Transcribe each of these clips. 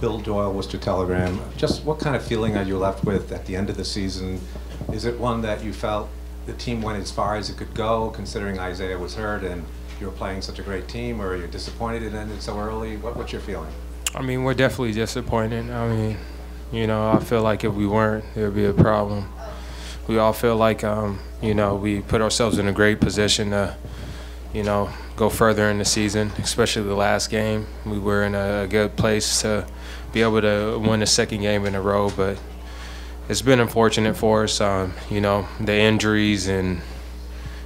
Bill Doyle, Worcester Telegram. Just what kind of feeling are you left with at the end of the season? Is it one that you felt the team went as far as it could go, considering Isaiah was hurt and you were playing such a great team, or are you disappointed it ended so early? What's your feeling? I mean, we're definitely disappointed. I mean, you know, I feel like if we weren't, there would be a problem. We all feel like, you know, we put ourselves in a great position to, you know, go further in the season, especially the last game. We were in a good place to be able to win the second game in a row, but it's been unfortunate for us, you know, the injuries and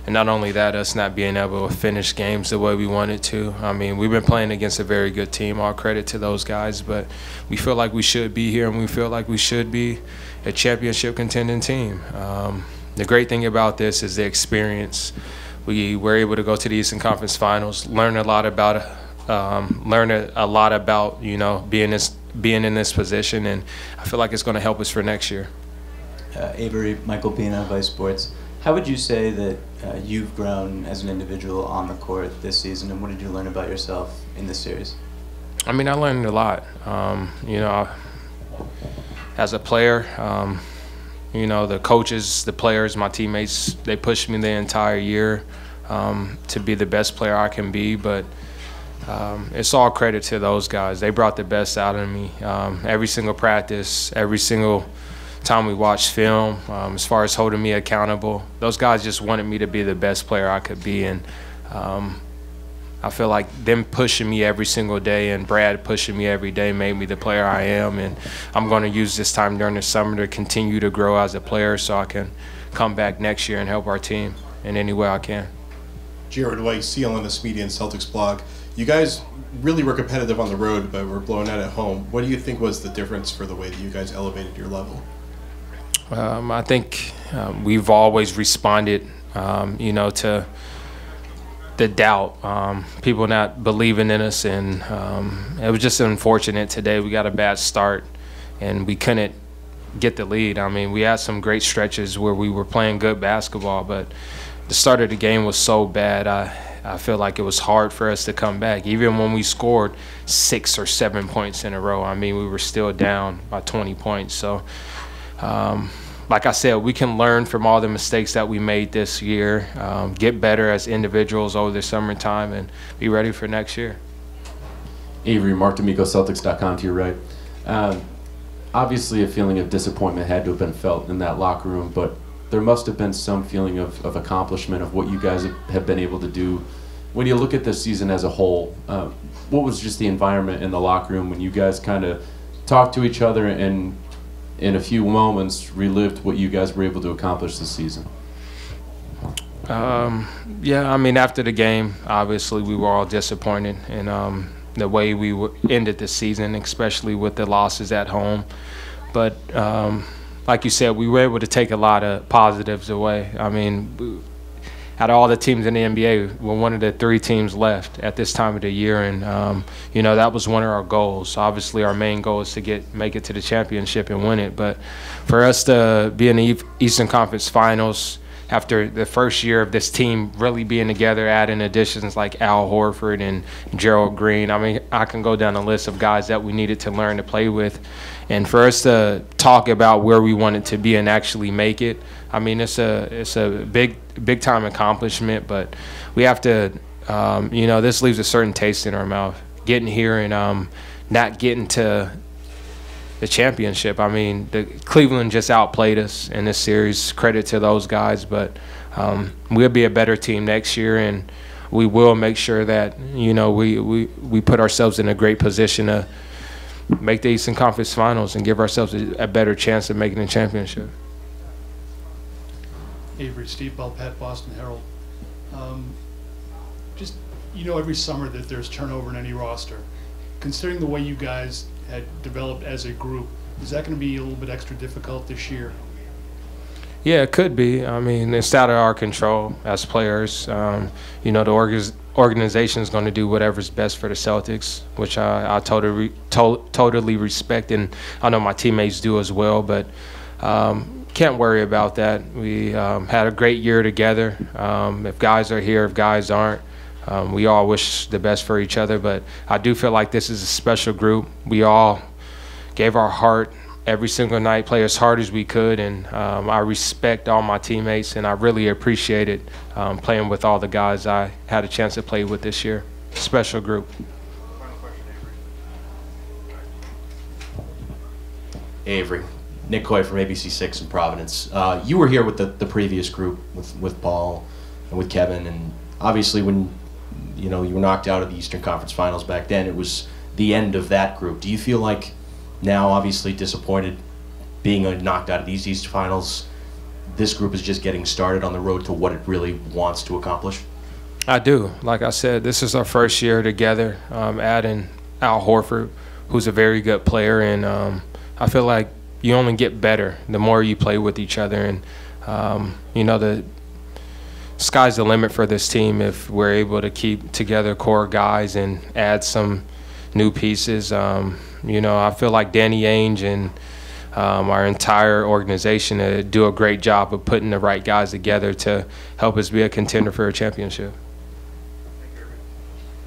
not only that, us not being able to finish games the way we wanted to. I mean, we've been playing against a very good team, all credit to those guys, but we feel like we should be here and we feel like we should be a championship contending team. The great thing about this is the experience. We were able to go to the Eastern Conference Finals, learn a lot about you know, being in this position, and I feel like it's going to help us for next year. Avery, Michael Pina, Vice Sports. How would you say that you've grown as an individual on the court this season, and what did you learn about yourself in this series? I mean, I learned a lot. You know, as a player, you know, the coaches, the players, my teammates, they pushed me the entire year to be the best player I can be, but it's all credit to those guys. They brought the best out of me. Every single practice, every single time we watched film, as far as holding me accountable, those guys just wanted me to be the best player I could be, and I feel like them pushing me every single day and Brad pushing me every day made me the player I am, and I'm going to use this time during the summer to continue to grow as a player so I can come back next year and help our team in any way I can. Jared White, CLNS Media and Celtics blog. You guys really were competitive on the road, but were blown out at home. What do you think was the difference for the way that you guys elevated your level? I think we've always responded, you know, to the doubt, people not believing in us, and it was just unfortunate today. We got a bad start, and we couldn't get the lead. I mean, we had some great stretches where we were playing good basketball, but the start of the game was so bad. I feel like it was hard for us to come back. Even when we scored 6 or 7 points in a row, I mean, we were still down by 20 points. So, like I said, we can learn from all the mistakes that we made this year, get better as individuals over the summertime, and be ready for next year. Avery, Mark D'Amico, Celtics.com to your right. Obviously, a feeling of disappointment had to have been felt in that locker room, but there must have been some feeling of accomplishment of what you guys have been able to do. When you look at this season as a whole, what was just the environment in the locker room when you guys kind of talked to each other and in a few moments relived what you guys were able to accomplish this season? Yeah, I mean, after the game, obviously we were all disappointed in the way we ended the season, especially with the losses at home. But like you said, we were able to take a lot of positives away. I mean, out of all the teams in the NBA, we're one of the 3 teams left at this time of the year, and you know, that was one of our goals. Obviously, our main goal is to make it to the championship and win it. But for us to be in the Eastern Conference Finals after the first year of this team really being together, adding additions like Al Horford and Gerald Green, I mean, I can go down a list of guys that we needed to learn to play with. And for us to talk about where we wanted to be and actually make it, I mean, it's a big time accomplishment. But we have to, you know, this leaves a certain taste in our mouth. Getting here and not getting to the championship. I mean, Cleveland just outplayed us in this series. Credit to those guys, but we'll be a better team next year, and we will make sure that, you know, we put ourselves in a great position to make the Eastern Conference Finals and give ourselves a better chance of making the championship. Avery, Steve Belpet, Boston Herald. Just, you know, every summer that there's turnover in any roster. Considering the way you guys had developed as a group, is that going to be a little bit extra difficult this year? Yeah, it could be. I mean, it's out of our control as players. You know, the organization is going to do whatever's best for the Celtics, which I totally respect, and I know my teammates do as well. But can't worry about that. We had a great year together. If guys are here, if guys aren't, We all wish the best for each other, but I do feel like this is a special group. We all gave our heart every single night, play as hard as we could, and I respect all my teammates, and I really appreciated playing with all the guys I had a chance to play with this year. Special group. Avery. Nick Coy from ABC6 in Providence. You were here with the previous group with Paul and with Kevin, and obviously when you were knocked out of the Eastern Conference Finals back then, it was the end of that group. Do you feel like now, obviously disappointed being knocked out of these Eastern Finals, this group is just getting started on the road to what it really wants to accomplish? I do. Like I said, this is our first year together, adding Al Horford, who's a very good player, and I feel like you only get better the more you play with each other, and the sky's the limit for this team if we're able to keep together core guys and add some new pieces. I feel like Danny Ainge and our entire organization do a great job of putting the right guys together to help us be a contender for a championship.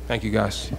Thank you, guys.